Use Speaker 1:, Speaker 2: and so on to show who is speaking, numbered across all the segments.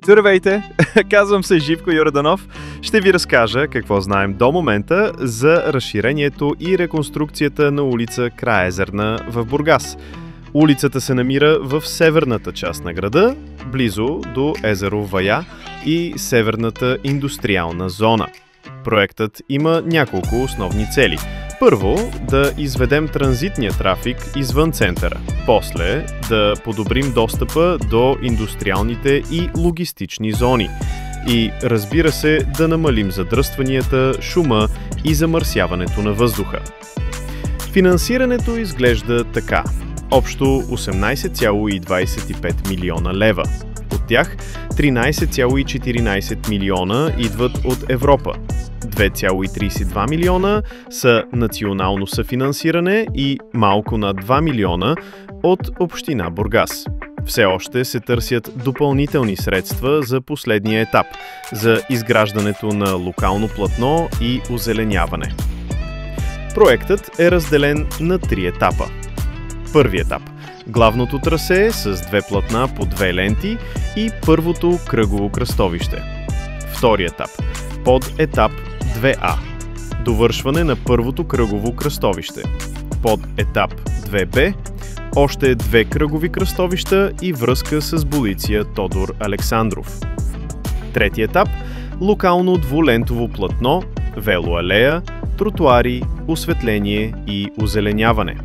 Speaker 1: Здравейте! Казвам се Живко Йорданов. Ще ви разкажа какво знаем до момента за разширението и реконструкцията на улица Краезерна в Бургас. Улицата се намира в северната част на града, близо до езеро Вая и северната индустриална зона. Проектът има няколко основни цели. Първо, да изведем транзитния трафик извън центъра. После, да подобрим достъпа до индустриалните и логистични зони. И, разбира се, да намалим задръстванията, шума и замърсяването на въздуха. Финансирането изглежда така. Общо 18,25 милиона лева. От тях 13,14 милиона идват от Европа. 2,32 милиона са национално съфинансиране и малко над 2 милиона от община Бургас. Все още се търсят допълнителни средства за последния етап – за изграждането на локално платно и озеленяване. Проектът е разделен на 3 етапа. Първи етап – главното трасе с 2 платна по 2 ленти и първото кръгово кръстовище. Втори етап – под етап 2А – довършване на първото кръгово кръстовище. Под етап 2Б – още 2 кръгови кръстовища и връзка с булиция Тодор Александров. Трети етап – локално двулентово платно, велоалея, тротуари, осветление и озеленяване.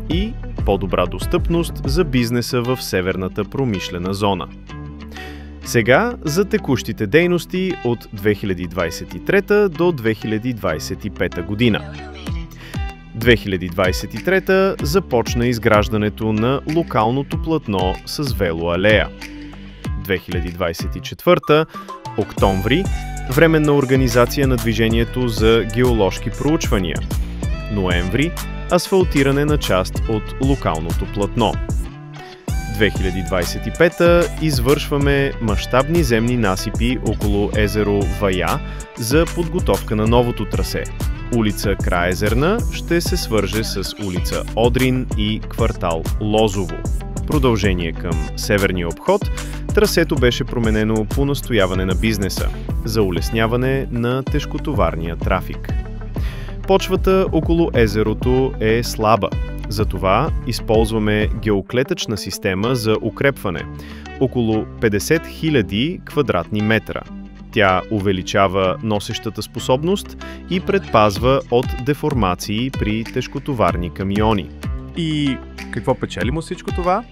Speaker 1: И по-добра достъпност за бизнеса в северната промишлена зона. Сега за текущите дейности от 2023 до 2025 година. 2023 започна изграждането на локалното платно с велоалея. 2024 октомври временна организация на движението за геоложки проучвания. Ноември асфалтиране на част от локалното платно. 2025 извършваме мащабни земни насипи около езеро Вая за подготовка на новото трасе. Улица Краезерна ще се свърже с улица Одрин и квартал Лозово. Продължение към северния обход, трасето беше променено по настояване на бизнеса за улесняване на тежкотоварния трафик. Почвата около езерото е слаба, затова използваме геоклетъчна система за укрепване – около 50 000 квадратни метра. Тя увеличава носещата способност и предпазва от деформации при тежкотоварни камиони.
Speaker 2: И какво печелим от всичко това?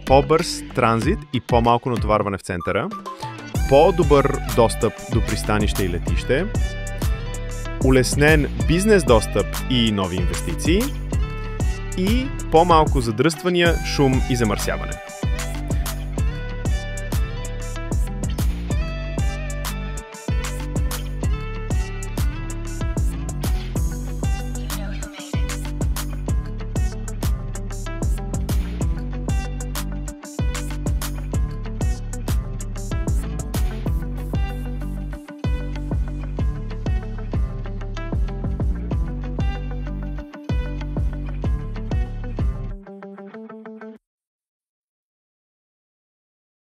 Speaker 2: По-бърз транзит и по-малко натоварване в центъра, по-добър достъп до пристанище и летище, улеснен бизнес достъп и нови инвестиции и по-малко задръствания, шум и замърсяване.